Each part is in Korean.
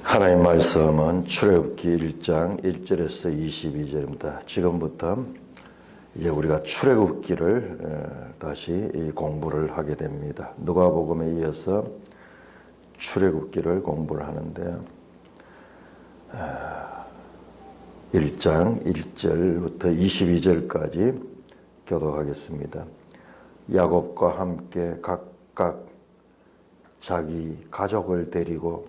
하나님 말씀은 출애굽기 1장 1절에서 22절입니다. 지금부터 이제 우리가 출애굽기를 다시 공부를 하게 됩니다. 누가복음에 이어서 출애굽기를 공부를 하는데 1장 1절부터 22절까지 교독하겠습니다. 야곱과 함께 각각 자기 가족을 데리고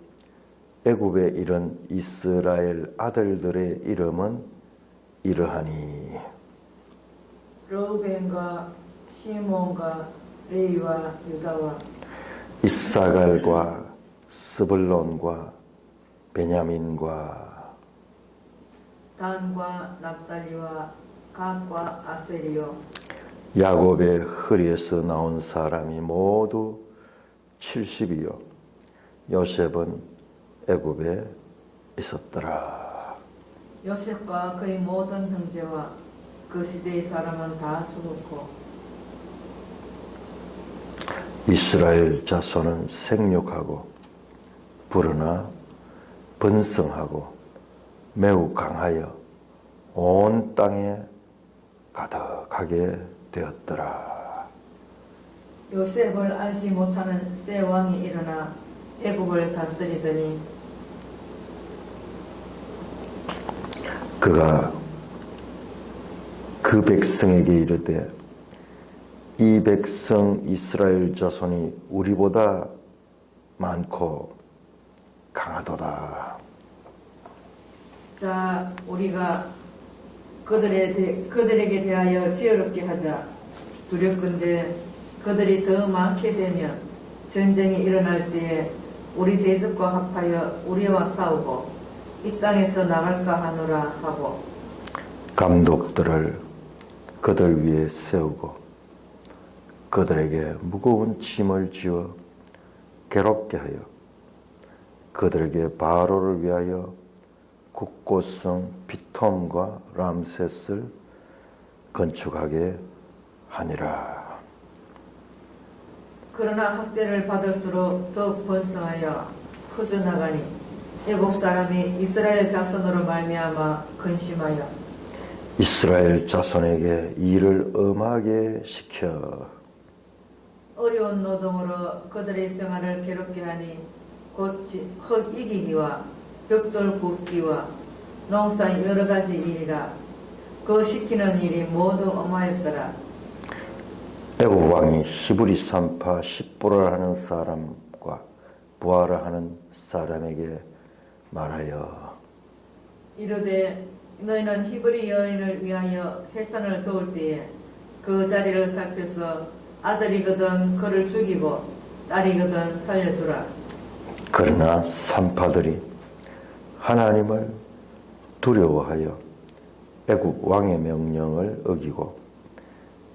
애굽에 이른 이스라엘 아들들의 이름은 이러하니 르우벤과 시몬과 레위와 유다와 이사갈과 스불론과 베냐민과 단과 납달리와 갓과 아세리요 야곱의 허리에서 나온 사람이 모두 70이요 요셉은 애굽에 있었더라. 요셉과 그의 모든 형제와 그 시대의 사람은 다 죽었고 이스라엘 자손은 생육하고 불어나 번성하고 매우 강하여 온 땅에 가득하게 되었더라. 요셉을 알지 못하는 새 왕이 일어나 애굽을 다스리더니 그가 그 백성에게 이르되 이 백성 이스라엘 자손이 우리보다 많고 강하도다. 자 우리가 그들에게 대하여 지혜롭게 하자. 두렵건대 그들이 더 많게 되면 전쟁이 일어날 때에 우리 대적과 합하여 우리와 싸우고 이 땅에서 나갈까 하노라 하고 감독들을 그들 위에 세우고 그들에게 무거운 짐을 지어 괴롭게 하여 그들에게 바로를 위하여 국고성 피톰과 람셋을 건축하게 하니라. 그러나 학대를 받을수록 더욱 번성하여 퍼져나가니 애굽 사람이 이스라엘 자손으로 말미암아 근심하여 이스라엘 자손에게 일을 엄하게 시켜 어려운 노동으로 그들의 생활을 괴롭게 하니 곧 흙 이기기와 벽돌 굽기와 농사의 여러 가지 일이라. 그 시키는 일이 모두 엄하였더라. 애굽 왕이 히브리 산파 십보라 하는 사람과 부하라 하는 사람에게 말하여 이르되 너희는 히브리 여인을 위하여 해산을 도울 때에 그 자리를 살펴서 아들이거든 그를 죽이고 딸이거든 살려두라. 그러나 산파들이 하나님을 두려워하여 애굽 왕의 명령을 어기고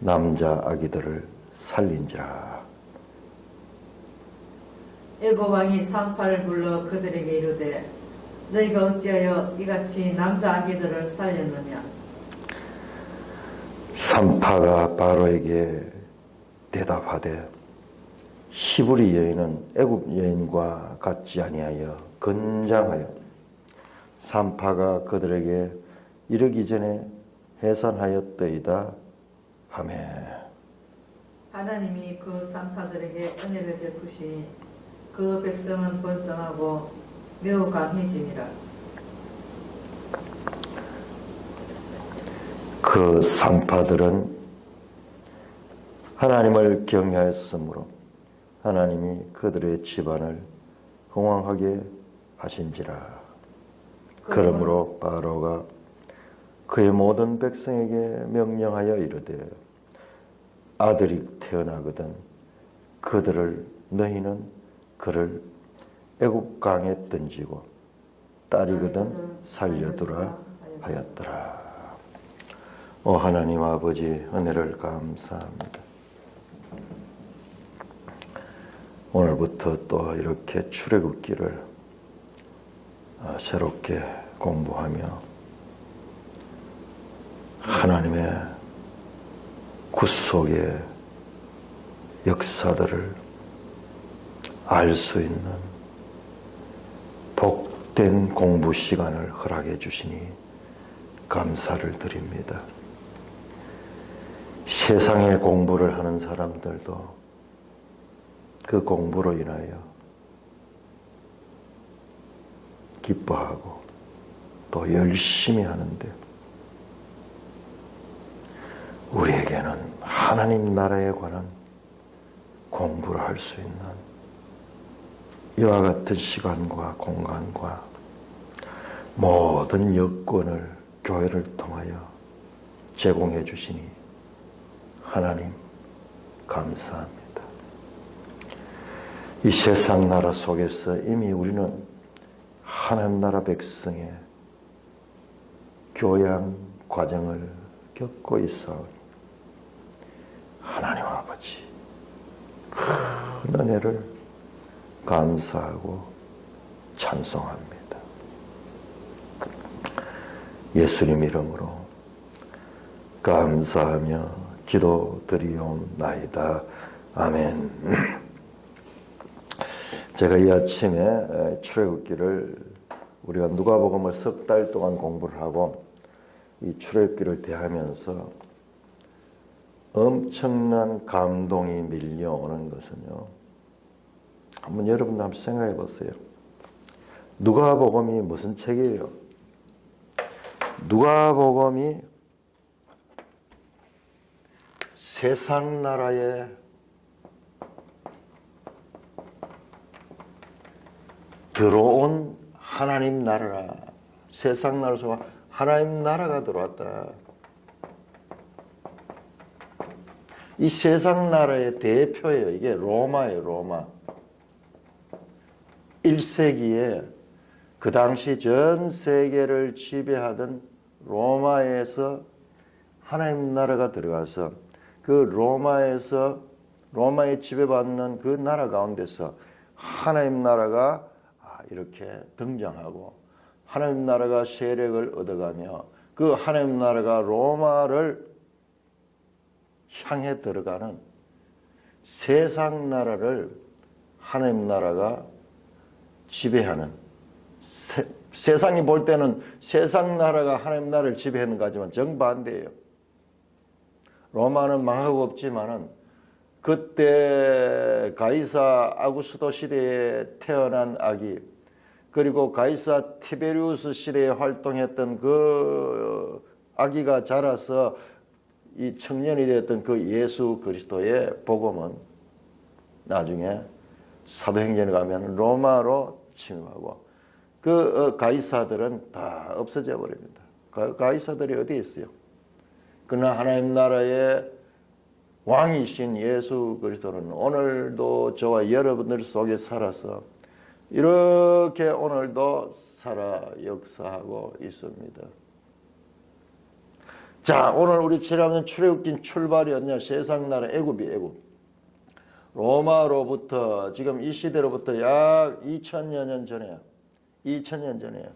남자 아기들을 살린지라. 애굽 왕이 산파를 불러 그들에게 이르되 너희가 어찌하여 이같이 남자 아기들을 살렸느냐. 산파가 바로에게 대답하되 히브리 여인은 애굽 여인과 같지 아니하여 건장하여 산파가 그들에게 이르기 전에 해산하였더이다 하며 하나님이 그 산파들에게 은혜를 베푸시니 그 백성은 번성하고 매우 강해지니라. 그 산파들은 하나님을 경외하였으므로 하나님이 그들의 집안을 흥왕하게 하신지라. 그러므로 바로가 그의 모든 백성에게 명령하여 이르되 아들이 태어나거든 너희는 그를 애굽 강에 던지고 딸이거든 살려두라 하였더라. 오 하나님 아버지 은혜를 감사합니다. 오늘부터 또 이렇게 출애굽기를 새롭게 공부하며 하나님의 구속의 역사들을 알 수 있는 복된 공부 시간을 허락해 주시니 감사를 드립니다. 세상의 공부를 하는 사람들도 그 공부로 인하여 기뻐하고 또 열심히 하는데, 우리에게는 하나님 나라에 관한 공부를 할 수 있는 이와 같은 시간과 공간과 모든 여건을 교회를 통하여 제공해 주시니 하나님 감사합니다. 이 세상 나라 속에서 이미 우리는 하나님 나라 백성의 교양 과정을 겪고 있사오니 하나님 아버지 큰 은혜를 감사하고 찬송합니다. 예수님 이름으로 감사하며 기도드리옵나이다. 아멘. 제가 이 아침에 출애굽기를 우리가 누가복음을 석 달 동안 공부를 하고 이 출애굽기를 대하면서 엄청난 감동이 밀려오는 것은요, 한번 여러분도 한번 생각해 보세요. 누가복음이 무슨 책이에요? 누가복음이 세상 나라에 들어온 하나님 나라라. 세상 나라에서 하나님 나라가 들어왔다. 이 세상 나라의 대표예요. 이게 로마예요. 로마. 1세기에 그 당시 전 세계를 지배하던 로마에서 하나님 나라가 들어가서 그 로마에 지배받는 그 나라 가운데서 하나님 나라가 이렇게 등장하고 하나님 나라가 세력을 얻어가며 그 하나님 나라가 로마를 향해 들어가는 세상 나라를 하나님 나라가 지배하는, 세상이 볼 때는 세상 나라가 하나님 나라를 지배하는 거지만 정반대예요. 로마는 망하고 없지만은 그때 가이사 아구스도 시대에 태어난 아기, 그리고 가이사 티베리우스 시대에 활동했던 그 아기가 자라서 이 청년이 되었던 그 예수 그리스도의 복음은 나중에 사도행전에 가면 로마로 침입하고 그 가이사들은 다 없어져 버립니다. 가이사들이 어디에 있어요? 그러나 하나님 나라의 왕이신 예수 그리스도는 오늘도 저와 여러분들 속에 살아서 이렇게 오늘도 살아 역사하고 있습니다. 자, 오늘 우리 지난번 출애굽기 출발이었냐? 세상 나라 애굽. 로마로부터 지금 이 시대로부터 약 2000여 년 전에, 2000년 전에,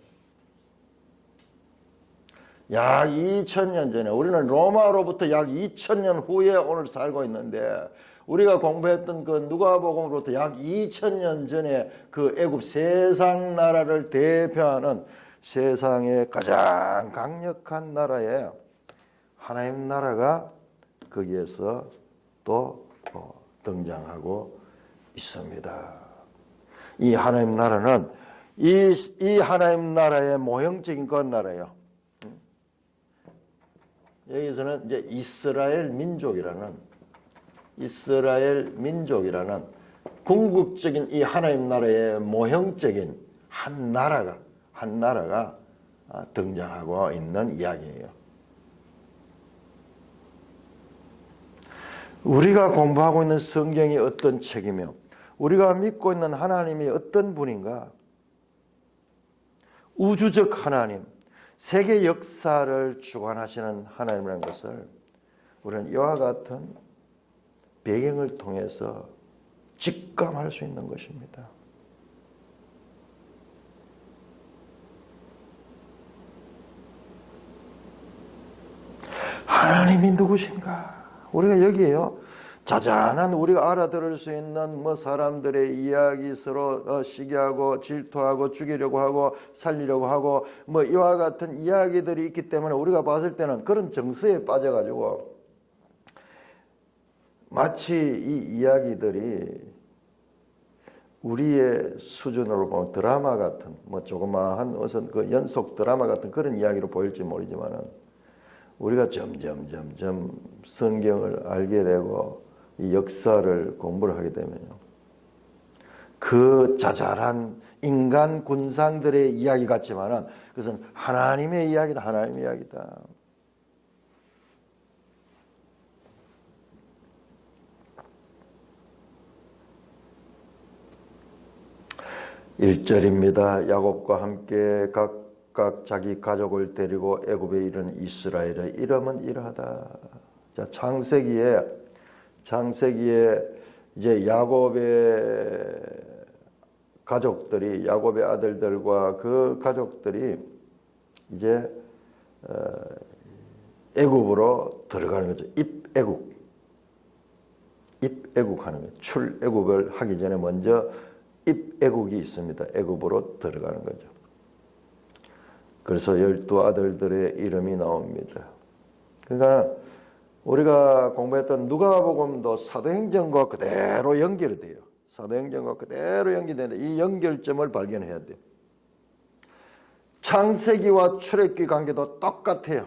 약 2000년 전에, 우리는 로마로부터 약 2000년 후에 오늘 살고 있는데, 우리가 공부했던 그 누가복음으로부터 약 2000년 전에 그 애굽 세상 나라를 대표하는 세상의 가장 강력한 나라에 하나님 나라가 거기에서 또 등장하고 있습니다. 이 하나님 나라는 이 하나님 나라의 모형적인 그 나라예요. 여기서는 이제 이스라엘 민족이라는 궁극적인 이 하나님 나라의 모형적인 한 나라가 등장하고 있는 이야기예요. 우리가 공부하고 있는 성경이 어떤 책이며 우리가 믿고 있는 하나님이 어떤 분인가? 우주적 하나님, 세계 역사를 주관하시는 하나님이라는 것을 우리는 이와 같은 배경을 통해서 직감할 수 있는 것입니다. 하나님이 누구신가? 우리가 여기에요. 자잘한 우리가 알아들을 수 있는 뭐 사람들의 이야기 서로 시기하고 질투하고 죽이려고 하고 살리려고 하고 뭐 이와 같은 이야기들이 있기 때문에 우리가 봤을 때는 그런 정서에 빠져가지고 마치 이 이야기들이 우리의 수준으로 보면 드라마 같은 뭐 조그마한 어떤 그 연속 드라마 같은 그런 이야기로 보일지 모르지만은 우리가 점점 성경을 알게 되고 이 역사를 공부를 하게 되면요, 그 자잘한 인간 군상들의 이야기 같지만은 그것은 하나님의 이야기다. 하나님의 이야기다. (1절입니다) 야곱과 함께 각각 자기 가족을 데리고 애굽에 이른 이스라엘의 이름은 이러하다. 자, 창세기에 이제 야곱의 가족들이, 야곱의 아들들과 그 가족들이 이제 애굽으로 들어가는 거죠. 입애국하는 거예요. 출애굽을 하기 전에 먼저 입애국이 있습니다. 애굽으로 들어가는 거죠. 그래서 12 아들들의 이름이 나옵니다. 그러니까 우리가 공부했던 누가복음도 사도행전과 그대로 연결이 돼요. 사도행전과 그대로 연결되는데 이 연결점을 발견해야 돼요. 창세기와 출애굽기 관계도 똑같아요.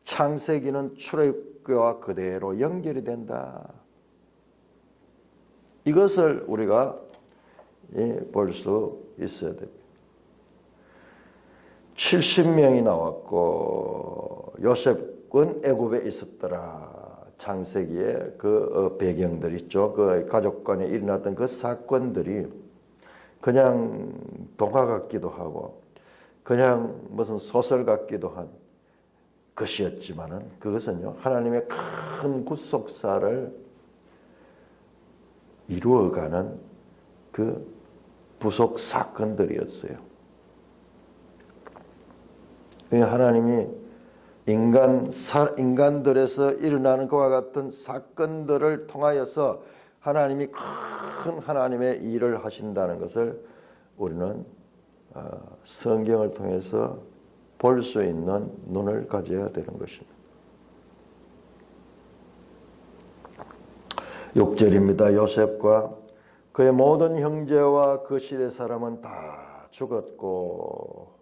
창세기는 출애굽기와 그대로 연결이 된다. 이것을 우리가 볼 수 있어야 됩니다. 70명이 나왔고 요셉은 애굽에 있었더라. 창세기에 그 배경들 있죠. 그 가족 간에 일어났던 그 사건들이 그냥 동화 같기도 하고 그냥 무슨 소설 같기도 한 것이었지만은 그것은요, 하나님의 큰 구속사를 이루어가는 그 부속 사건들이었어요. 하나님이 인간들에서 일어나는 것과 같은 사건들을 통하여서 하나님이 큰 하나님의 일을 하신다는 것을 우리는 성경을 통해서 볼 수 있는 눈을 가져야 되는 것입니다. 6절입니다. 요셉과 그의 모든 형제와 그 시대 사람은 다 죽었고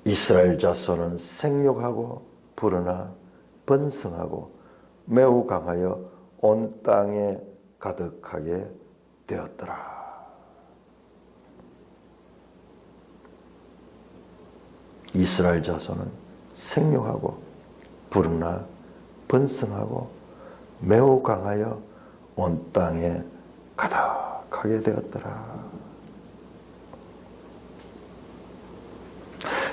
이스라엘 자손은 생육하고 불어나 번성하고 매우 강하여 온 땅에 가득하게 되었더라. 이스라엘 자손은 생육하고 불어나 번성하고 매우 강하여 온 땅에 가득하게 되었더라.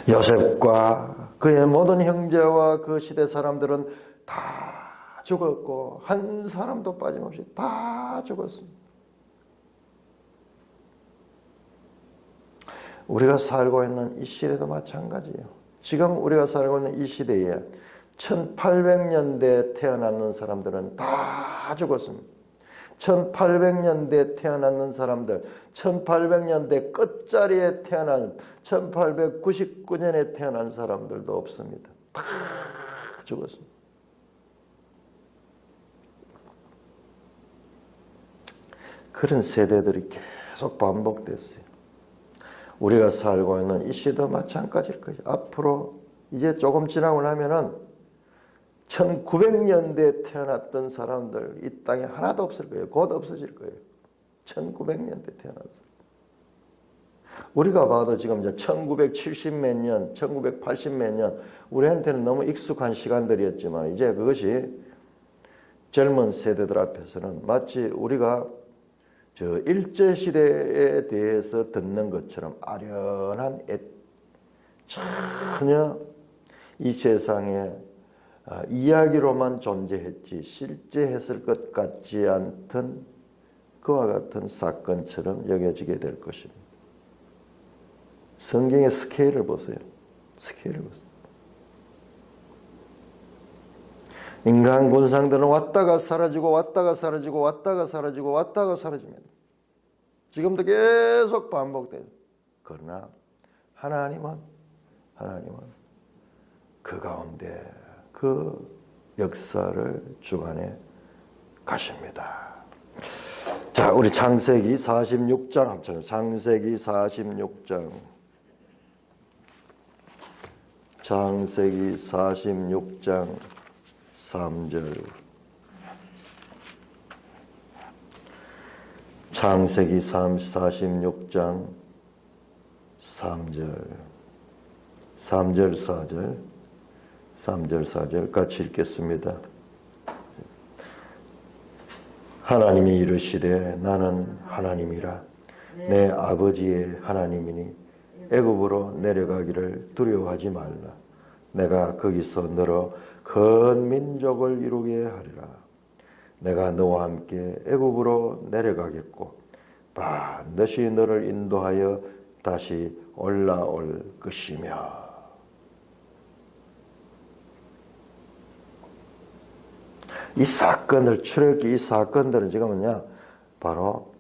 요셉과 그의 모든 형제와 그 시대 사람들은 다 죽었고 한 사람도 빠짐없이 다 죽었습니다. 우리가 살고 있는 이 시대도 마찬가지예요. 지금 우리가 살고 있는 이 시대에 1800년대에 태어났는 사람들은 다 죽었습니다. 1800년대에 태어났는 사람들, 1800년대 끝자리에 태어난 1899년에 태어난 사람들도 없습니다. 다 죽었습니다. 그런 세대들이 계속 반복됐어요. 우리가 살고 있는 이 시대도 마찬가지일 거예요. 앞으로 이제 조금 지나고 나면은 1900년대에 태어났던 사람들 이 땅에 하나도 없을 거예요. 곧 없어질 거예요. 1900년대 태어난 사람. 우리가 봐도 지금 이제 1970 몇 년, 1980 몇 년, 우리한테는 너무 익숙한 시간들이었지만 이제 그것이 젊은 세대들 앞에서는 마치 우리가 저 일제시대에 대해서 듣는 것처럼 아련한 전혀 이 세상에 이야기로만 존재했지 실제 했을 것 같지 않던 그와 같은 사건처럼 여겨지게 될 것입니다. 성경의 스케일을 보세요. 스케일을 보세요. 인간 본상들은 왔다가 사라지고 왔다가 사라지고 왔다가 사라지고 왔다가 사라집니다. 지금도 계속 반복돼요. 그러나 하나님은 그 가운데 그 역사를 주관해 가십니다. 자, 우리 창세기 46장 합쳐서 창세기 46장 창세기 46장 3절 창세기 46장 3절 3절 4절 같이 읽겠습니다. 하나님이 이르시되 나는 하나님이라 내 아버지의 하나님이니 애굽으로 내려가기를 두려워하지 말라. 내가 거기서 너로 큰 민족을 이루게 하리라. 내가 너와 함께 애굽으로 내려가겠고 반드시 너를 인도하여 다시 올라올 것이며. 이 사건들, 출애굽기 이 사건들은 지금 뭐냐? 바로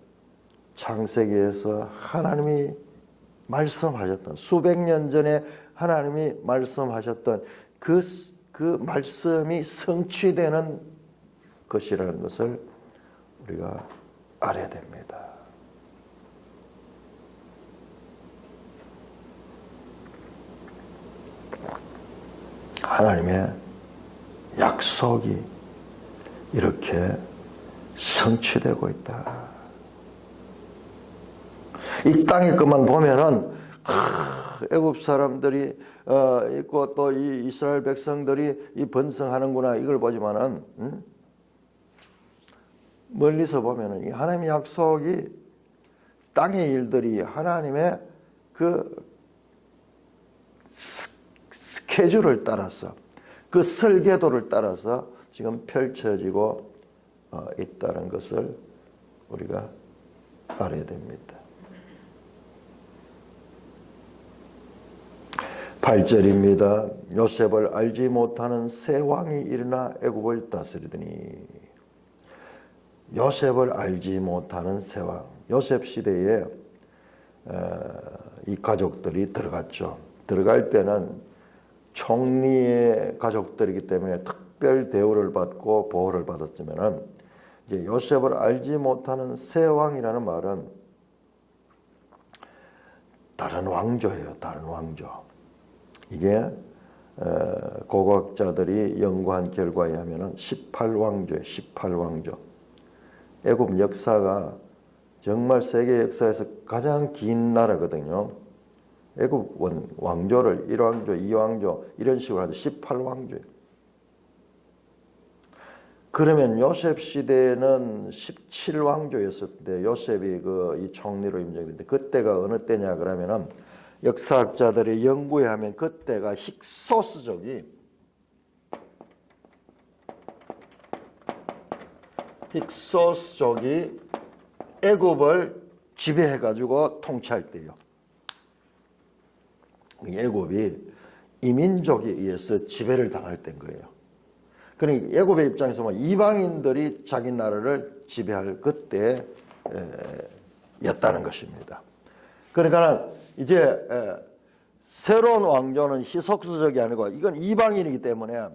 창세기에서 하나님이 말씀하셨던, 수백 년 전에 하나님이 말씀하셨던 그 말씀이 성취되는 것이라는 것을 우리가 알아야 됩니다. 하나님의 약속이 이렇게 성취되고 있다. 이 땅의 것만 보면은 애굽 사람들이 있고 또 이 이스라엘 백성들이 이 번성하는구나 이걸 보지만은 멀리서 보면은 이 하나님의 약속이 땅의 일들이 하나님의 그 스케줄을 따라서 그 설계도를 따라서 지금 펼쳐지고 있다는 것을 우리가 알아야 됩니다. 8절입니다. 요셉을 알지 못하는 새 왕이 일어나 애굽을 다스리더니. 요셉을 알지 못하는 새 왕. 요셉 시대에 이 가족들이 들어갔죠. 들어갈 때는 총리의 가족들이기 때문에 특별 대우를 받고 보호를 받았지만은 이제 요셉을 알지 못하는 새 왕이라는 말은 다른 왕조예요. 다른 왕조. 이게 고고학자들이 연구한 결과에 의하면 18왕조예요. 18왕조. 애굽 역사가 정말 세계 역사에서 가장 긴 나라거든요. 애굽 왕조를 1왕조, 2왕조 이런 식으로 하죠. 18왕조예요. 그러면 요셉 시대는 17왕조였었는데 요셉이 이 총리로 임명됐는데 그때가 어느 때냐 그러면은 역사학자들이 연구해 하면 그때가 힉소스족이 애굽을 지배해 가지고 통치할 때예요. 애굽이 이민족에 의해서 지배를 당할 때인 거예요. 그러니까 애굽의 입장에서 보면 이방인들이 자기 나라를 지배할 그때였다는 것입니다. 그러니까 이제 새로운 왕조는 희석수적이 아니고 이건 이방인이기 때문에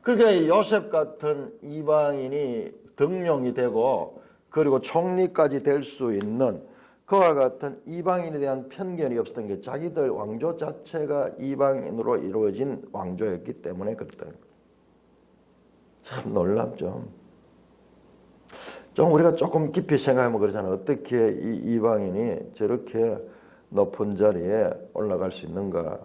그러니까 요셉 같은 이방인이 등용이 되고 그리고 총리까지 될 수 있는 그와 같은 이방인에 대한 편견이 없었던 게 자기들 왕조 자체가 이방인으로 이루어진 왕조였기 때문에 그랬다는 거예요. 참 놀랍죠. 좀 우리가 조금 깊이 생각하면 그러잖아요. 어떻게 이 이방인이 저렇게 높은 자리에 올라갈 수 있는가.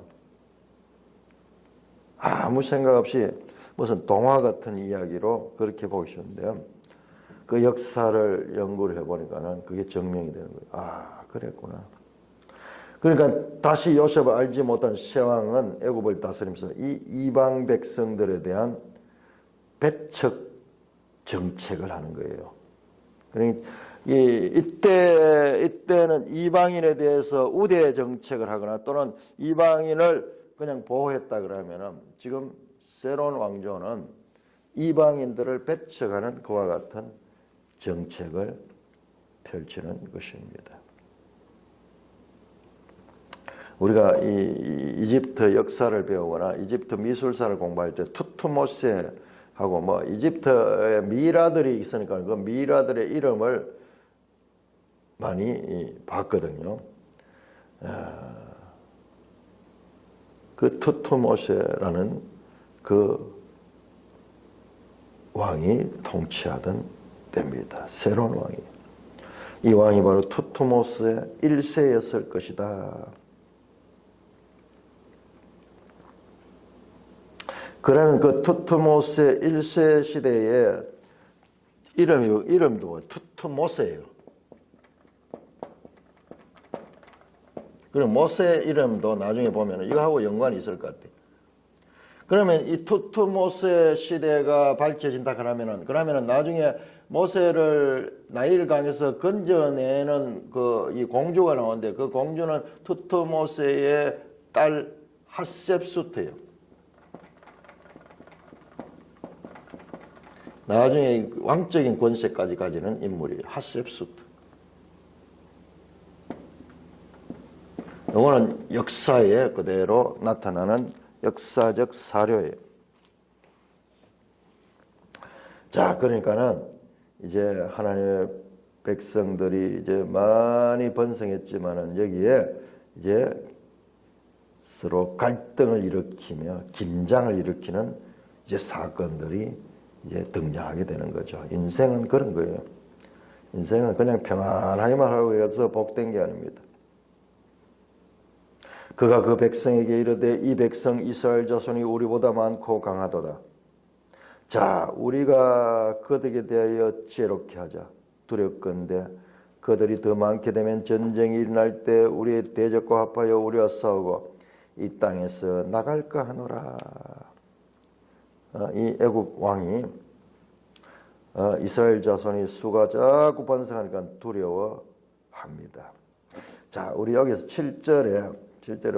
아무 생각 없이 무슨 동화 같은 이야기로 그렇게 보시는데요. 그 역사를 연구를 해보니까는 그게 증명이 되는 거예요. 아, 그랬구나. 그러니까 다시 요셉을 알지 못한 새 왕은 애굽을 다스리면서 이 이방 백성들에 대한 배척 정책을 하는 거예요. 그러니까 이때는 이방인에 대해서 우대 정책을 하거나 또는 이방인을 그냥 보호했다 그러면은 지금 새로운 왕조는 이방인들을 배척하는 그와 같은 정책을 펼치는 것입니다. 우리가 이 이집트 역사를 배우거나 이집트 미술사를 공부할 때 투트모세하고 뭐 이집트의 미이라들이 있으니까 그 미이라들의 이름을 많이 봤거든요. 그 투트모세라는 그 왕이 통치하던 때입니다. 새로운 왕이. 이 왕이 바로 투트모스의 1세였을 것이다. 그러면 그 투트모스의 1세 시대에 이름도 투트모세예요. 그리고 모세 이름도 나중에 보면 이거하고 연관이 있을 것 같아요. 그러면 이 투트모세 시대가 밝혀진다 그러면은 나중에 모세를 나일강에서 건져내는 그 이 공주가 나오는데 그 공주는 투트모세의 딸 핫셉수트예요. 나중에 왕적인 권세까지 가지는 인물이 핫셉수트. 이거는 역사에 그대로 나타나는 역사적 사료예요. 자, 그러니까는 이제 하나님의 백성들이 이제 많이 번성했지만은 여기에 이제 서로 갈등을 일으키며 긴장을 일으키는 이제 사건들이 이제 등장하게 되는 거죠. 인생은 그런 거예요. 인생은 그냥 평안하게만 하고 해서 복된 게 아닙니다. 그가 그 백성에게 이르되 이 백성 이스라엘 자손이 우리보다 많고 강하도다. 자, 우리가 그들에게 대하여 지혜롭게 하자. 두렵건대 그들이 더 많게 되면 전쟁이 일어날 때 우리의 대적과 합하여 우리와 싸우고 이 땅에서 나갈까 하노라. 이 애굽 왕이 이스라엘 자손이 수가 자꾸 번성하니까 두려워합니다. 자, 우리 여기서 7절에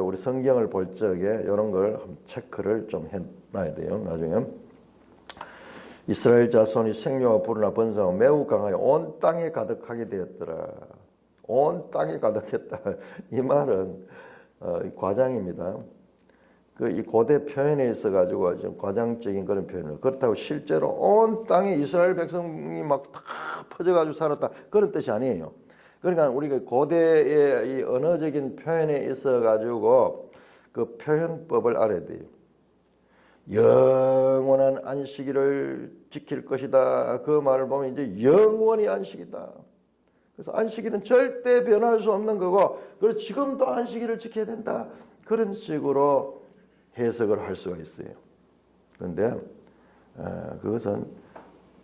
우리 성경을 볼 적에 이런 걸 체크를 좀 해놔야 돼요. 나중에 이스라엘 자손이 생명과 불이나 번성하고 매우 강하여 온 땅에 가득하게 되었더라. 온 땅에 가득했다. 이 말은 과장입니다. 이 고대 표현에 있어가지고 좀 과장적인 그런 표현을. 그렇다고 실제로 온 땅에 이스라엘 백성이 막 다 퍼져가지고 살았다. 그런 뜻이 아니에요. 그러니까 우리가 고대의 이 언어적인 표현에 있어가지고 그 표현법을 알아야 돼요. 영원한 안식일을 지킬 것이다. 그 말을 보면 이제 영원히 안식이다. 그래서 안식일은 절대 변할 수 없는 거고, 그래서 지금도 안식일을 지켜야 된다. 그런 식으로 해석을 할 수가 있어요. 그런데 그것은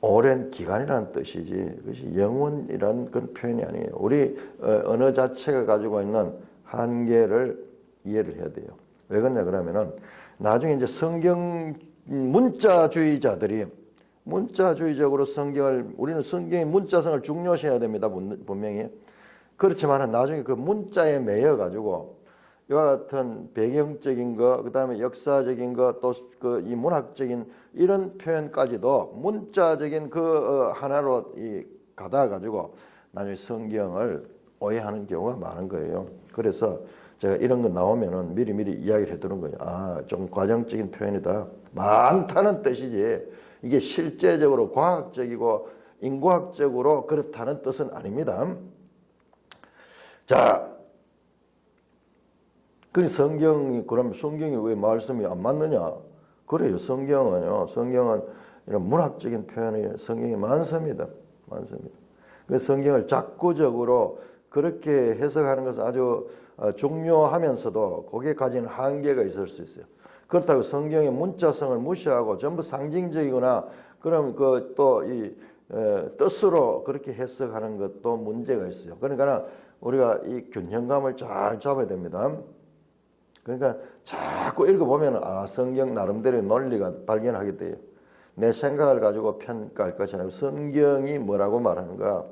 오랜 기간이라는 뜻이지 그것이 영원이라는 그런 표현이 아니에요. 우리 언어 자체가 가지고 있는 한계를 이해를 해야 돼요. 왜 그러냐 그러면은 나중에 이제 성경 문자주의자들이 문자주의적으로 우리는 성경의 문자성을 중요시해야 됩니다. 분명히. 그렇지만 나중에 그 문자에 매여 가지고 이와 같은 배경적인 거, 그 다음에 역사적인 거, 또 이 문학적인 이런 표현까지도 문자적인 하나로 가다 가지고 나중에 성경을 오해하는 경우가 많은 거예요. 그래서 제가 이런 거 나오면은 미리 이야기를 해두는 거예요. 아, 좀 과정적인 표현이다. 많다는 뜻이지. 이게 실제적으로 과학적이고 인과학적으로 그렇다는 뜻은 아닙니다. 자. 그럼 성경이 왜 말씀이 안 맞느냐? 그래요. 성경은 이런 문학적인 표현이 성경이 많습니다. 그래서 성경을 작구적으로 그렇게 해석하는 것은 아주 중요하면서도 거기에 가진 한계가 있을 수 있어요. 그렇다고 성경의 문자성을 무시하고 전부 상징적이거나 그럼 또 이 뜻으로 그렇게 해석하는 것도 문제가 있어요. 그러니까 우리가 이 균형감을 잘 잡아야 됩니다. 그러니까 자꾸 읽어보면 성경 나름대로의 논리가 발견하게 돼요. 내 생각을 가지고 평가할 것이 아니라 성경이 뭐라고 말하는가.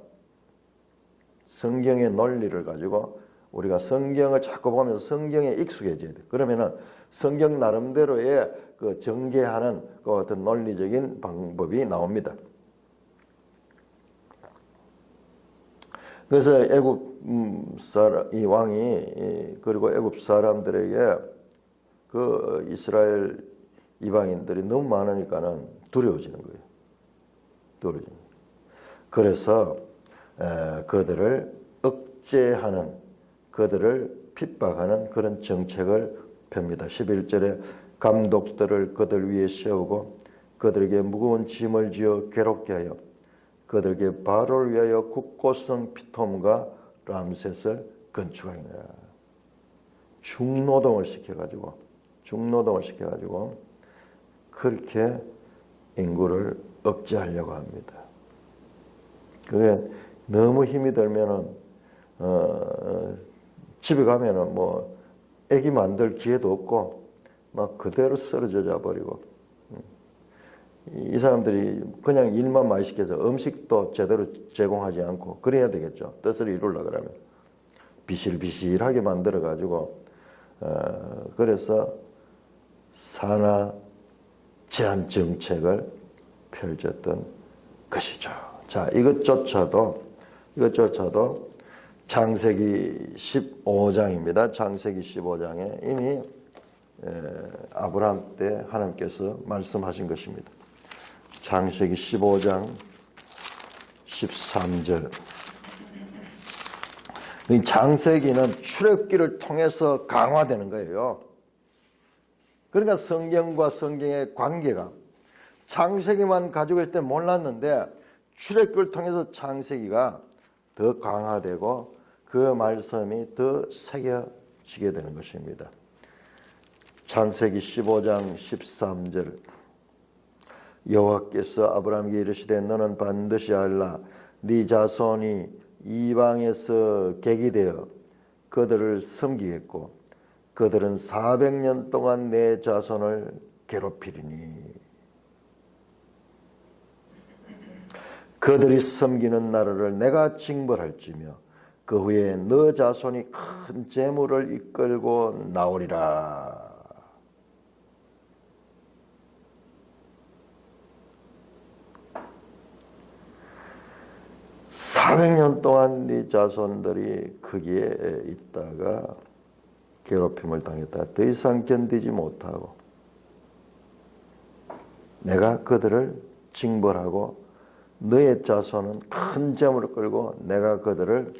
성경의 논리를 가지고 우리가 성경을 자꾸 보면서 성경에 익숙해져야 돼. 그러면은 성경 나름대로의 그 전개하는 그 어떤 논리적인 방법이 나옵니다. 그래서 애굽 이 왕이 그리고 애굽 사람들에게 그 이스라엘 이방인들이 너무 많으니까는 두려워지는 거예요. 두려워지는 거예요. 그래서 그들을 억제하는, 그들을 핍박하는 그런 정책을 펴니다. 11절에 감독들을 그들 위에 세우고 그들에게 무거운 짐을 지어 괴롭게 하여 그들에게 바로를 위하여 국고성 피톰과 람셋을 건축하니라. 중노동을 시켜가지고 그렇게 인구를 억제하려고 합니다. 그게 너무 힘이 들면은 집에 가면은 뭐 애기 만들 기회도 없고 막 그대로 쓰러져 버리고, 이 사람들이 그냥 일만 많이 시켜서 음식도 제대로 제공하지 않고 그래야 되겠죠. 뜻을 이루려고 그러면 비실비실하게 만들어 가지고 그래서 산하 제한 정책을 펼쳤던 것이죠. 자, 이것조차도 창세기 15장입니다. 창세기 15장에 이미 아브라함 때 하나님께서 말씀하신 것입니다. 창세기 15장 13절. 이 창세기는 출애굽기를 통해서 강화되는 거예요. 그러니까 성경과 성경의 관계가, 창세기만 가지고 있을 때 몰랐는데 출애굽기를 통해서 창세기가 더 강화되고 그 말씀이 더 새겨지게 되는 것입니다. 창세기 15장 13절. 여호와께서 아브라함에게 이르시되 너는 반드시 알라 네 자손이 이방에서 객이 되어 그들을 섬기겠고 그들은 400년 동안 내 자손을 괴롭히리니 그들이 섬기는 나라를 내가 징벌할지며 그 후에 너 자손이 큰 재물을 이끌고 나오리라. (400년) 동안 네 자손들이 거기에 있다가 괴롭힘을 당했다. 더 이상 견디지 못하고 내가 그들을 징벌하고 너의 자손은 큰 재물을 끌고 내가 그들을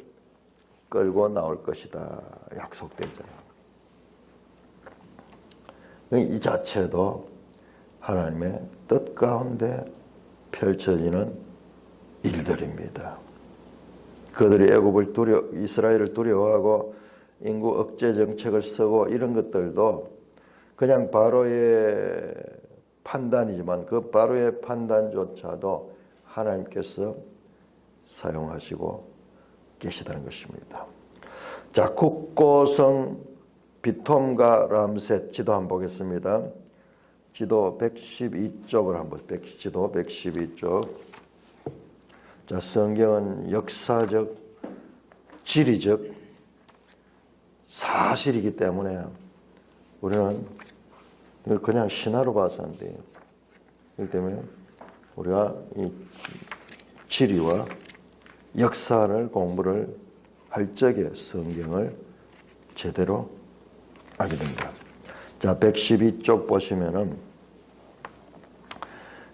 끌고 나올 것이다. 약속되잖아요. 이 자체도 하나님의 뜻 가운데 펼쳐지는 일들입니다. 그들이 애굽을 이스라엘을 두려워하고 인구 억제 정책을 쓰고 이런 것들도 그냥 바로의 판단이지만 그 바로의 판단조차도 하나님께서 사용하시고 계시다는 것입니다. 자, 국고성 비톰과 람셋 지도 한번 보겠습니다. 지도 112쪽을 한번 지도 112쪽. 자, 성경은 역사적, 지리적 사실이기 때문에 우리는 이걸 그냥 신화로 봐서 안 돼요. 그렇기 때문에 우리가 이 지리와 역사를 공부를 할 적에 성경을 제대로 알게 됩니다. 자, 112쪽 보시면은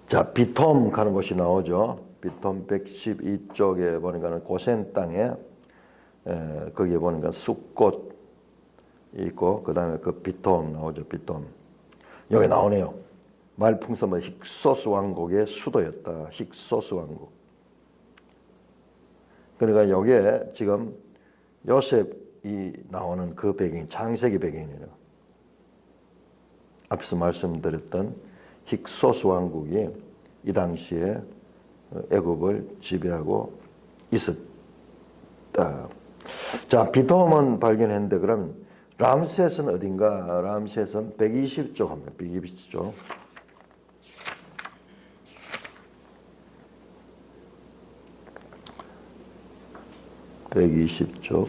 자, 비톰 가는 곳이 나오죠. 비톰 112쪽에 보니까는 고센 땅에 거기에 보니까 숫꽃 있고 그 다음에 그 비톰 나오죠. 비톰 여기 나오네요. 말풍선은 힉소스 왕국의 수도였다. 힉소스 왕국. 그러니까 여기에 지금 요셉이 나오는 그 배경, 창세기 배경이에요. 앞에서 말씀드렸던 힉소스 왕국이 이 당시에 애굽을 지배하고 있었다. 자, 비톰은 발견했는데 그럼 람셋은 어딘가? 람셋은 120쪽 합니다. 120쪽. 120쪽.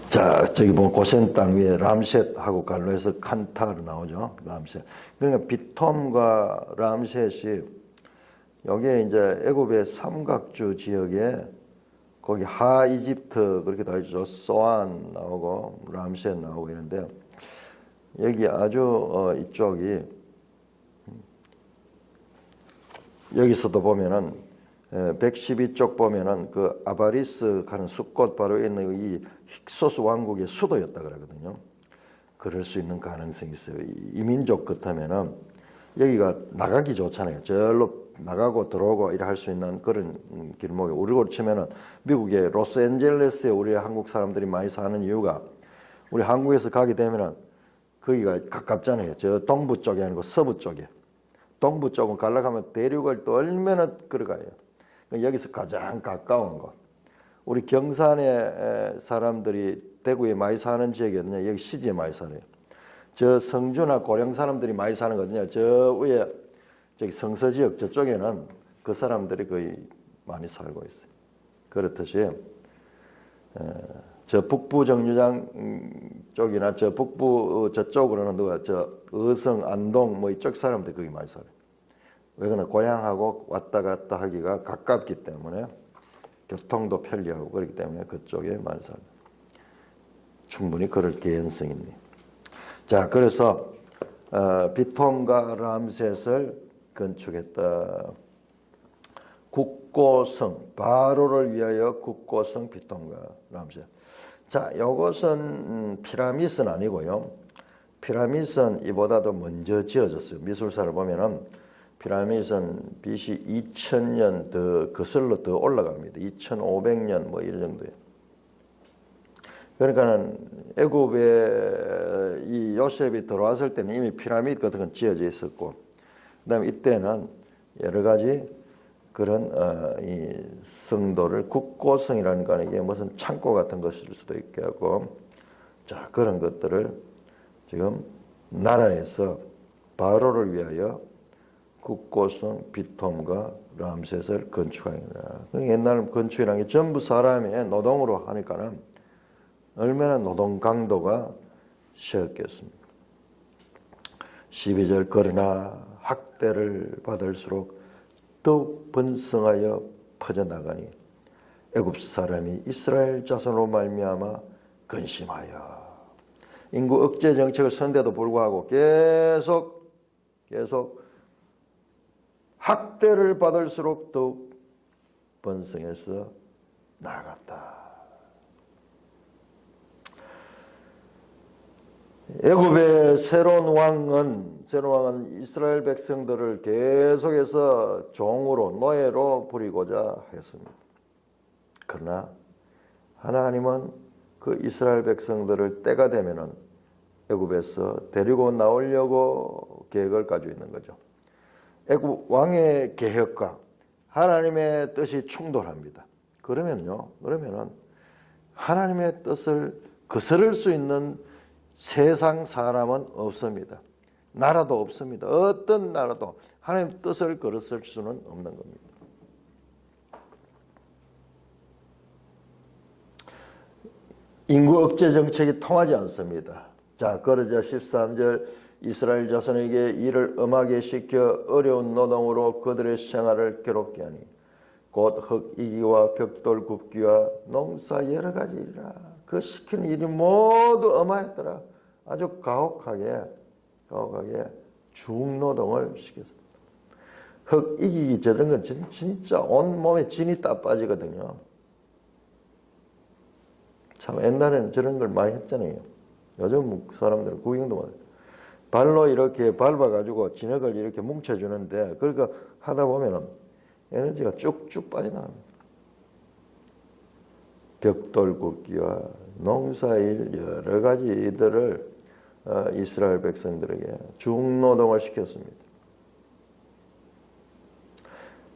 자, 저기 보면 고센 땅 위에 람셋하고 갈로에서 칸타르 나오죠. 람셋. 그러니까 비톰과 람셋이 여기에 이제 애굽의 삼각주 지역에 거기 하 이집트 그렇게 다 있죠. 소안 나오고 람셋 나오고 이런데 여기 아주 이쪽이 여기서도 보면은 112쪽 보면은 그 아바리스 가는 숲꽃 바로 있는 이 힉소스 왕국의 수도였다 그러거든요. 그럴 수 있는 가능성이 있어요. 이민족 같으면은 여기가 나가기 좋잖아요. 절로 나가고 들어오고 이래 할 수 있는 그런 길목에 우리로 치면은 미국의 로스앤젤레스에 우리 한국 사람들이 많이 사는 이유가 우리 한국에서 가게 되면은 거기가 가깝잖아요. 저 동부 쪽이 아니고 서부 쪽에. 동부 쪽은 가려면 대륙을 또 얼마나 걸어가요. 여기서 가장 가까운 곳. 우리 경산의 사람들이 대구에 많이 사는 지역이거든요. 여기 시지에 많이 살아요. 저 성주나 고령 사람들이 많이 사는 거거든요. 저 위에 저기 성서 지역 저쪽에는 그 사람들이 거의 많이 살고 있어요. 그렇듯이 저 북부 정류장 쪽이나 저 북부 저쪽으로는 누가 저 의성, 안동 뭐 이쪽 사람들 거기 많이 살아요. 왜 그러나 고향하고 왔다 갔다 하기가 가깝기 때문에 교통도 편리하고 그렇기 때문에 그쪽에 많이 살아요. 충분히 그럴 개연성이 있네요. 자, 그래서 비톰과 람셋을 건축했다. 국고성, 바로를 위하여 국고성 비톰과 람셋. 자, 이것은 피라밋은 아니고요. 피라밋은 이보다도 먼저 지어졌어요. 미술사를 보면은 피라밋은 BC 2000년 더 거슬러 더 올라갑니다. 2500년 뭐 이런 정도예요. 그러니까는 애굽에 이 요셉이 들어왔을 때는 이미 피라밋 같은 건 지어져 있었고, 그다음에 이때는 여러 가지 그런 이 성도를 국고성이라는 거 이게 무슨 창고 같은 것일 수도 있게 하고, 자 그런 것들을 지금 나라에서 바로를 위하여 국고성 비톰과 람셋을 건축하니라. 옛날 건축이라는 게 전부 사람의 노동으로 하니까는 얼마나 노동 강도가 쉬었겠습니까? 12절 그러나 학대를 받을수록 더욱 번성하여 퍼져나가니 애굽 사람이 이스라엘 자손으로 말미암아 근심하여 인구 억제 정책을 선데도 불구하고 계속 학대를 받을수록 더욱 번성해서 나갔다. 애굽의 새로운 왕은 이스라엘 백성들을 계속해서 종으로 노예로 부리고자 했습니다. 그러나 하나님은 그 이스라엘 백성들을 때가 되면은 애굽에서 데리고 나오려고 계획을 가지고 있는 거죠. 애굽 왕의 계획과 하나님의 뜻이 충돌합니다. 그러면은 하나님의 뜻을 거스를 수 있는 세상 사람은 없습니다. 나라도 없습니다. 어떤 나라도 하나님의 뜻을 거스를 수는 없는 겁니다. 인구 억제 정책이 통하지 않습니다. 자, 그러자 13절 이스라엘 자손에게 일을 엄하게 시켜 어려운 노동으로 그들의 생활을 괴롭게 하니 곧 흙이기와 벽돌 굽기와 농사 여러 가지 일이라. 그 시키는 일이 모두 엄하였더라. 아주 가혹하게 중노동을 시켰습니다. 흙 이기기 저런 건 진짜 온몸에 진이 다 빠지거든요. 참 옛날에는 저런 걸 많이 했잖아요. 요즘 사람들은 구경도 못해요. 발로 이렇게 밟아가지고 진흙을 이렇게 뭉쳐주는데 그러니까 하다 보면은 에너지가 쭉쭉 빠져나갑니다. 벽돌 굽기와 농사일 여러 가지 일들을 이스라엘 백성들에게 중노동을 시켰습니다.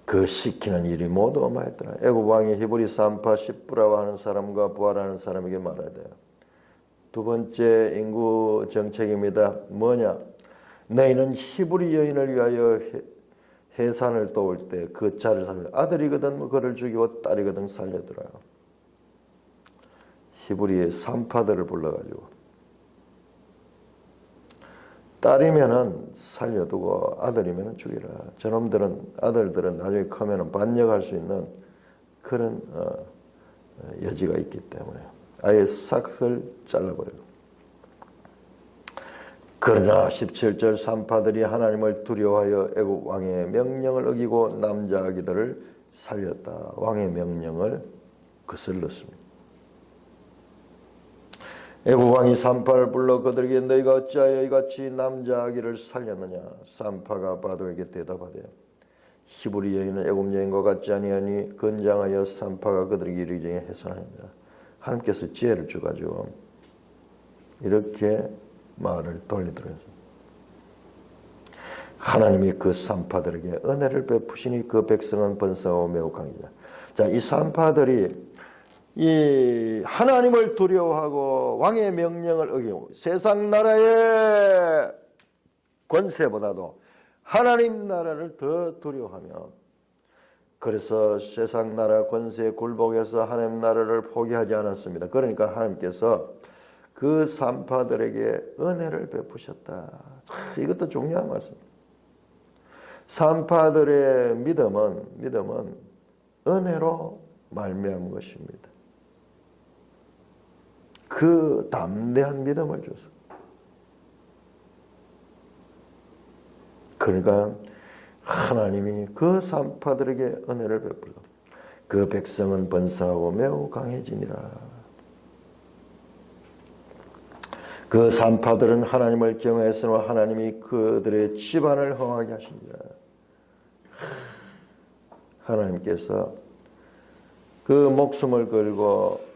그 시키는 일이 모두 엄하였더라. 애굽 왕이 히브리 산파 십부라와 하는 사람과 부하라는 사람에게 말하되 두 번째 인구 정책입니다. 뭐냐? 너희는 히브리 여인을 위하여 해산을 도울 때 그 자를 살려 아들이거든 그를 죽이고 딸이거든 살려두라. 히브리의 산파들을 불러가지고 딸이면은 살려두고 아들이면은 죽이라. 저놈들은 아들들은 나중에 크면은 반역할 수 있는 그런 여지가 있기 때문에 아예 싹을 잘라버려요. 그러나 17절 산파들이 하나님을 두려워하여 애국 왕의 명령을 어기고 남자 아기들을 살렸다. 왕의 명령을 거슬렀습니다. 애국 왕이 산파를 불러 그들에게 너희가 어찌하여 이같이 남자 아기를 살렸느냐. 산파가 바도에게 대답하되 히브리 여인은 애국 여인과 같지 아니하니 건장하여 산파가 그들에게 이르기 전에 해산하니라. 하나님께서 지혜를 주가지고 이렇게 말을 돌리더라고요. 하나님이 그 산파들에게 은혜를 베푸시니 그 백성은 번성하고 매우 강이다. 자, 이 산파들이 이 하나님을 두려워하고 왕의 명령을 어기고 세상 나라의 권세보다도 하나님 나라를 더 두려워하며 그래서 세상 나라 권세에 굴복해서 하나님 나라를 포기하지 않았습니다. 그러니까 하나님께서 그 산파들에게 은혜를 베푸셨다. 이것도 중요한 말씀입니다. 산파들의 믿음은 은혜로 말미암은 것입니다. 그 담대한 믿음을 줘서. 그러니까 하나님이 그 산파들에게 은혜를 베풀고 그 백성은 번성하고 매우 강해지니라. 그 산파들은 하나님을 경외했으나 하나님이 그들의 집안을 흥하게 하시니라. 하나님께서 그 목숨을 걸고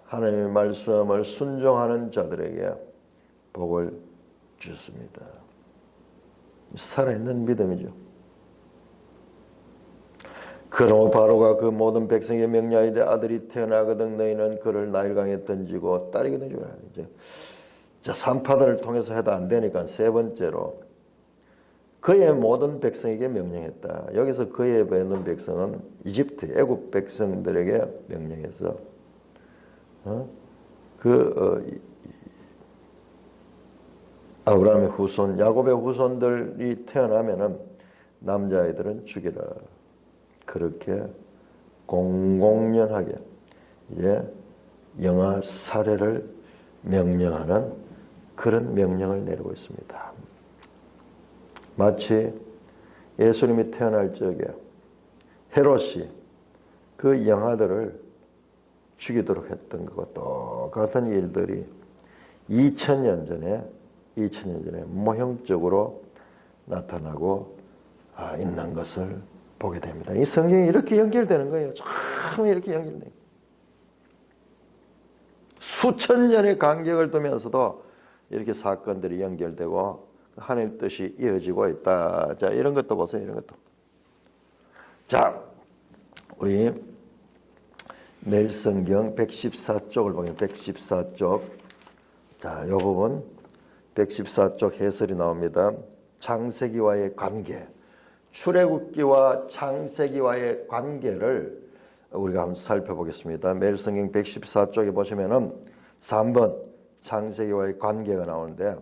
하나님의 말씀을 순종하는 자들에게 복을 주셨습니다. 살아있는 믿음이죠. 그러므로 바로가 그 모든 백성에게 명령하되 아들이 태어나거든 너희는 그를 나일강에 던지고 딸에게 던지라. 이제 자, 산파들을 통해서 해도 안 되니까 세 번째로 그의 모든 백성에게 명령했다. 여기서 그의 모든 백성은 이집트, 애굽 백성들에게 명령해서 아브라함의 후손, 야곱의 후손들이 태어나면은 남자아이들은 죽이라. 그렇게 공공연하게 이제 영아 살해를 명령하는 그런 명령을 내리고 있습니다. 마치 예수님이 태어날 적에 헤롯이 그 영아들을 죽이도록 했던 것과 똑같은 일들이 2000년 전에 모형적으로 나타나고 있는 것을 보게 됩니다. 이 성경이 이렇게 연결되는 거예요. 참 이렇게 연결돼요. 수천 년의 간격을 두면서도 이렇게 사건들이 연결되고 하나님 뜻이 이어지고 있다. 자, 이런 것도 보세요. 이런 것도. 자, 우리 내일 성경 114쪽을 보면 114쪽. 자, 이 부분 114쪽 해설이 나옵니다. 창세기와의 관계. 출애굽기와 창세기와의 관계를 우리가 한번 살펴보겠습니다. 매일 성경 114쪽에 보시면은 3번 창세기와의 관계가 나오는데,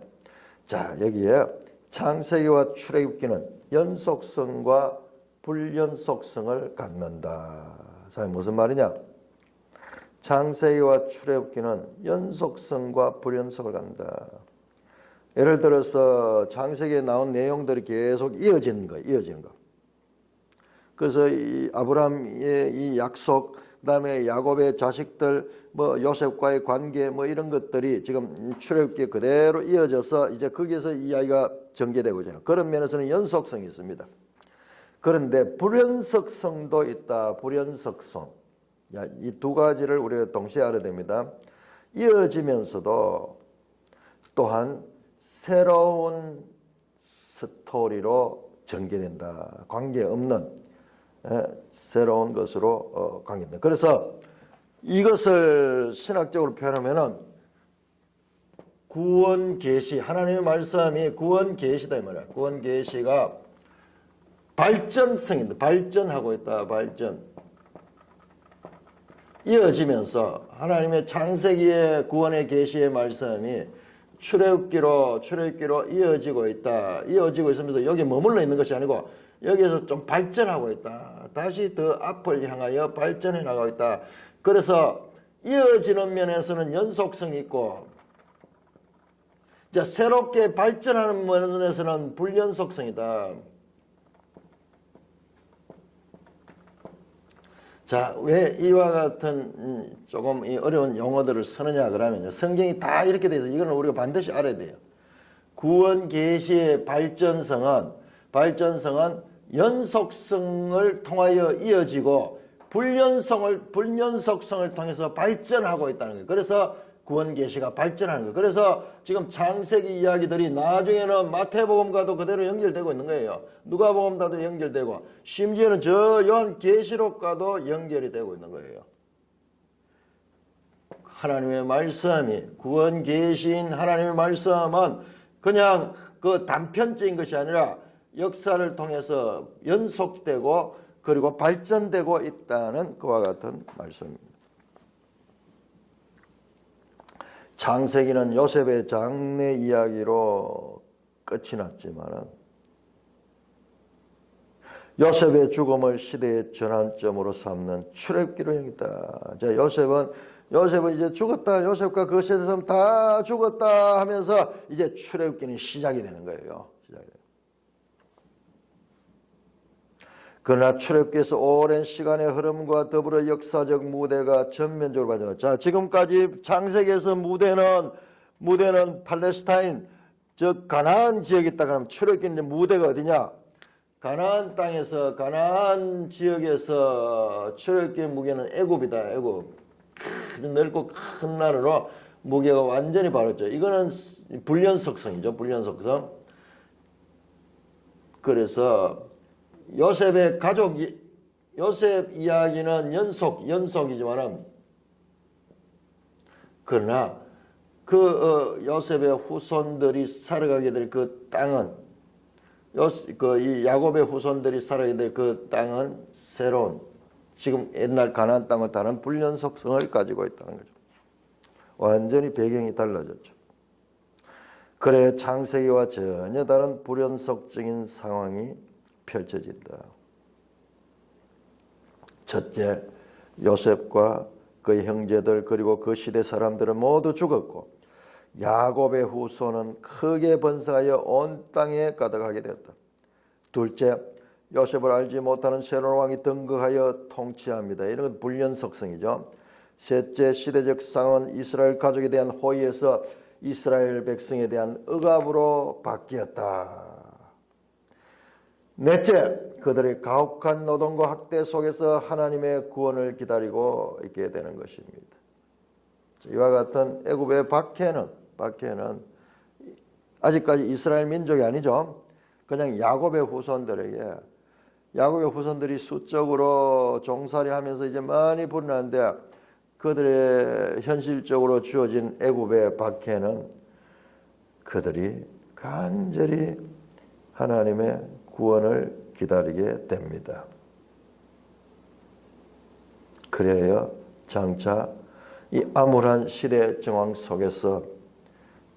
자, 여기에 창세기와 출애굽기는 연속성과 불연속성을 갖는다. 자, 무슨 말이냐? 창세기와 출애굽기는 연속성과 불연속을 갖는다. 예를 들어서 창세기에 나온 내용들이 계속 이어지는 거. 그래서 이 아브라함의 이 약속, 그다음에 야곱의 자식들, 요셉과의 관계, 이런 것들이 지금 출애굽기에 그대로 이어져서 이제 거기에서 이야기가 전개되고 있잖아요. 그런 면에서는 연속성이 있습니다. 그런데 불연속성도 있다. 불연속성. 이 두 가지를 우리가 동시에 알아야 됩니다. 이어지면서도 또한 새로운 스토리로 전개된다. 관계없는 새로운 것으로 관계된다. 그래서 이것을 신학적으로 표현하면은 구원 계시, 하나님의 말씀이 구원 계시다 이 말이야. 구원 계시가 발전성인데 발전하고 있다. 발전. 이어지면서 하나님의 창세기의 구원의 계시의 말씀이 출애굽기로 이어지고 있다. 이어지고 있으면서 여기 머물러 있는 것이 아니고 여기에서 좀 발전하고 있다. 다시 더 앞을 향하여 발전해 나가고 있다. 그래서 이어지는 면에서는 연속성이 있고, 자, 새롭게 발전하는 면에서는 불연속성이다. 자, 왜 이와 같은 조금 어려운 용어들을 쓰느냐 그러면요, 성경이 다 이렇게 돼 있어요. 이거는 우리가 반드시 알아야 돼요. 구원 계시의 발전성은 연속성을 통하여 이어지고 불연속성을 통해서 발전하고 있다는 거예요. 그래서 구원 계시가 발전하는 거예요. 그래서 지금 창세기 이야기들이 나중에는 마태복음과도 그대로 연결되고 있는 거예요. 누가복음과도 연결되고 심지어는 저 요한 계시록과도 연결이 되고 있는 거예요. 하나님의 말씀이, 구원 계시인 하나님의 말씀은 그냥 그 단편적인 것이 아니라 역사를 통해서 연속되고 그리고 발전되고 있다는 그와 같은 말씀입니다. 창세기는 요셉의 장래 이야기로 끝이 났지만 요셉의 죽음을 시대의 전환점으로 삼는 출애굽기로 여기다. 자, 요셉은 이제 죽었다. 요셉과 그 세대 사람 다 죽었다 하면서 이제 출애굽기는 시작이 되는 거예요. 그러나 출애굽기에서 오랜 시간의 흐름과 더불어 역사적 무대가 전면적으로 발전했다. 자, 지금까지 창세기에서 무대는 팔레스타인, 즉 가나안 지역에 있다 그러면 출애굽기는 무대가 어디냐? 가나안 땅에서, 가나안 지역에서 출애굽기의 무게는 애굽이다. 애굽. 넓고 큰 나라로 무게가 완전히 바랐죠. 이거는 불연속성이죠. 불연속성. 그래서 요셉의 요셉 이야기는 연속이지만은, 그러나 요셉의 후손들이 살아가게 될 그 땅은, 이 야곱의 후손들이 살아가게 될 그 땅은 새로운, 지금 옛날 가나안 땅과 다른 불연속성을 가지고 있다는 거죠. 완전히 배경이 달라졌죠. 그래 창세기와 전혀 다른 불연속적인 상황이 펼쳐진다. 첫째, 요셉과 그의 형제들 그리고 그 시대 사람들은 모두 죽었고 야곱의 후손은 크게 번성하여 온 땅에 가득하게 되었다. 둘째, 요셉을 알지 못하는 새로운 왕이 등극하여 통치합니다. 이런 건 불연속성이죠. 셋째, 시대적 상황은 이스라엘 가족에 대한 호의에서 이스라엘 백성에 대한 억압으로 바뀌었다. 넷째, 그들의 가혹한 노동과 학대 속에서 하나님의 구원을 기다리고 있게 되는 것입니다. 이와 같은 애굽의 박해는 아직까지 이스라엘 민족이 아니죠. 그냥 야곱의 후손들이 수적으로 종살이 하면서 이제 많이 불어나는데 그들의 현실적으로 주어진 애굽의 박해는 그들이 간절히 하나님의 구원을 기다리게 됩니다. 그래야 장차 이 암울한 시대 정황 속에서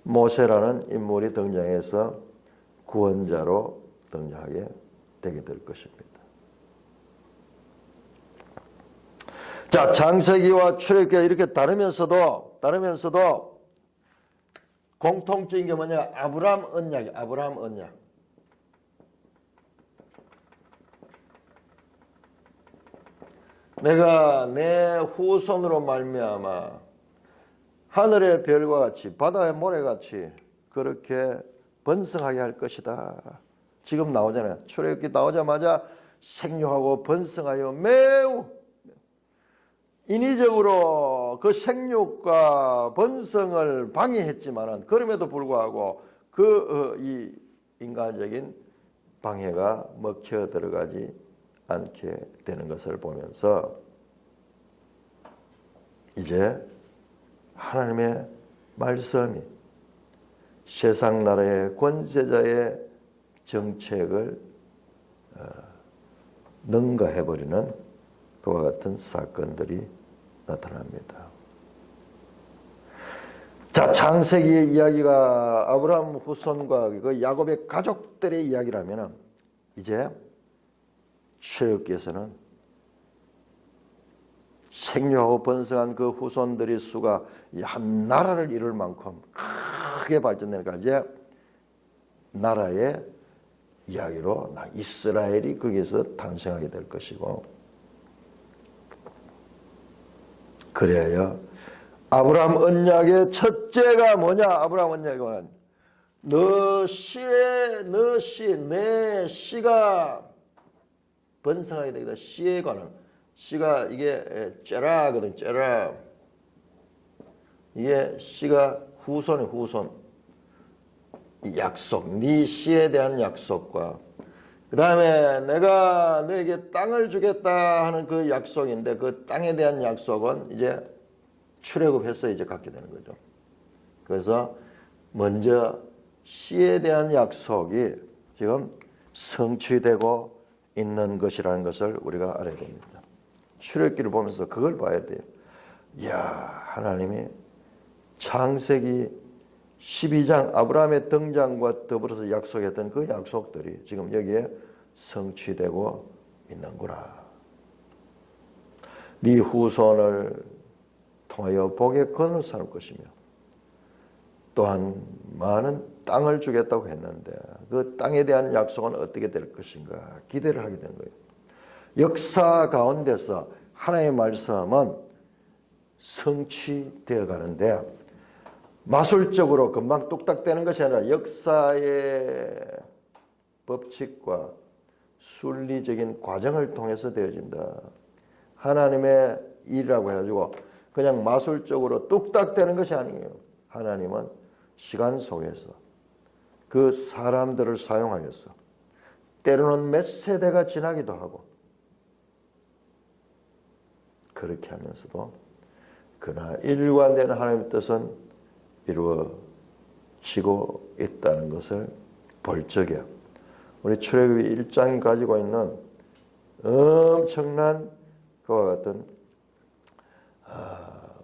모세라는 인물이 등장해서 구원자로 등장하게 되게 될 것입니다. 자, 창세기와 출애굽기가 이렇게 다르면서도 공통적인 게 뭐냐? 아브라함 언약. 내가 내 후손으로 말미암아 하늘의 별과 같이 바다의 모래같이 그렇게 번성하게 할 것이다. 지금 나오잖아요. 출애굽기 나오자마자 생육하고 번성하여 매우 인위적으로 그 생육과 번성을 방해했지만은 그럼에도 불구하고 이 인간적인 방해가 먹혀 들어가지 않게 되는 것을 보면서 이제 하나님의 말씀이 세상 나라의 권세자의 정책을 능가해버리는 그와 같은 사건들이 나타납니다. 자, 창세기의 이야기가 아브라함 후손과 그 야곱의 가족들의 이야기라면 이제 출애굽기에서는 생육하고 번성한 그 후손들의 수가 한 나라를 이룰 만큼 크게 발전되니까 이제 나라의 이야기로 이스라엘이 거기에서 탄생하게 될 것이고, 그래야 아브라함 언약의 첫째가 뭐냐? 아브라함 언약은 내 씨가 번성하게 되겠다. 씨에 관한, 씨가 이게 째라거든. 째라. 이게 씨가 후손이 후손. 약속, 네 씨에 대한 약속과 그 다음에 내가 너에게 땅을 주겠다 하는 그 약속인데, 그 땅에 대한 약속은 이제 출애굽해서 이제 갖게 되는 거죠. 그래서 먼저 씨에 대한 약속이 지금 성취되고 있는 것이라는 것을 우리가 알아야 됩니다. 출애굽기를 보면서 그걸 봐야 돼요. 이야, 하나님이 창세기 12장 아브라함의 등장과 더불어서 약속했던 그 약속들이 지금 여기에 성취되고 있는구나. 네 후손을 통하여 복의 근을 삼을 것이며 또한 많은 땅을 주겠다고 했는데 그 땅에 대한 약속은 어떻게 될 것인가 기대를 하게 되는 거예요. 역사 가운데서 하나님의 말씀은 성취되어 가는데 마술적으로 금방 뚝딱 되는 것이 아니라 역사의 법칙과 순리적인 과정을 통해서 되어진다. 하나님의 일이라고 해가지고 그냥 마술적으로 뚝딱 되는 것이 아니에요. 하나님은 시간 속에서 그 사람들을 사용하여서 때로는 몇 세대가 지나기도 하고 그렇게 하면서도 그러나 일관된 하나님의 뜻은 이루어지고 있다는 것을 볼 적에 우리 출애굽기 1장이 가지고 있는 엄청난 그와 같은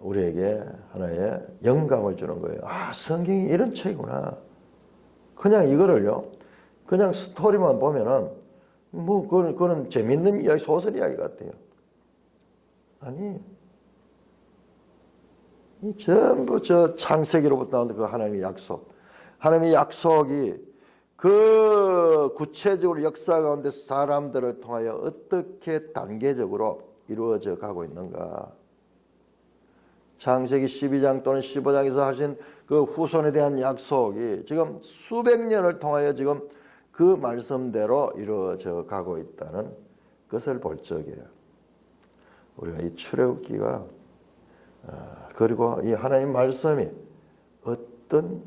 우리에게 하나의 영감을 주는 거예요. 아, 성경이 이런 책이구나. 그냥 이거를요, 그냥 스토리만 보면은 뭐 그거는 재밌는 이야기, 소설 이야기 같아요. 아니, 이 전부 저 창세기로부터 나오는 그 하나님의 약속, 하나님의 약속이 그 구체적으로 역사 가운데 사람들을 통하여 어떻게 단계적으로 이루어져 가고 있는가. 창세기 12장 또는 15장에서 하신 그 후손에 대한 약속이 지금 수백 년을 통하여 지금 그 말씀대로 이루어져 가고 있다는 것을 볼 적이에요. 우리가 이 출애굽기가 그리고 이 하나님 말씀이 어떤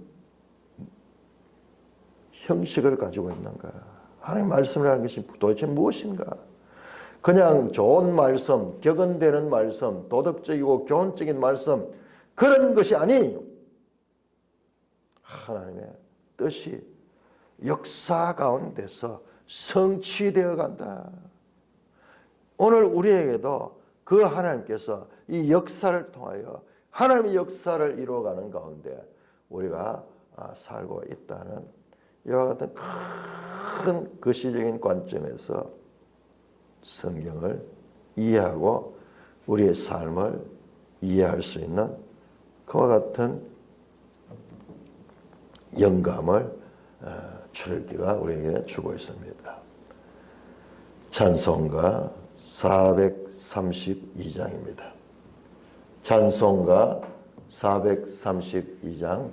형식을 가지고 있는가. 하나님 말씀이라는 것이 도대체 무엇인가. 그냥 좋은 말씀, 격언되는 말씀, 도덕적이고 교훈적인 말씀 그런 것이 아니에요. 하나님의 뜻이 역사 가운데서 성취되어 간다. 오늘 우리에게도 그 하나님께서 이 역사를 통하여 하나님의 역사를 이루어가는 가운데 우리가 살고 있다는 이와 같은 큰 거시적인 관점에서 성경을 이해하고 우리의 삶을 이해할 수 있는 그와 같은 영감을 출애굽기가 우리에게 주고 있습니다. 찬송가 432장입니다. 찬송가 432장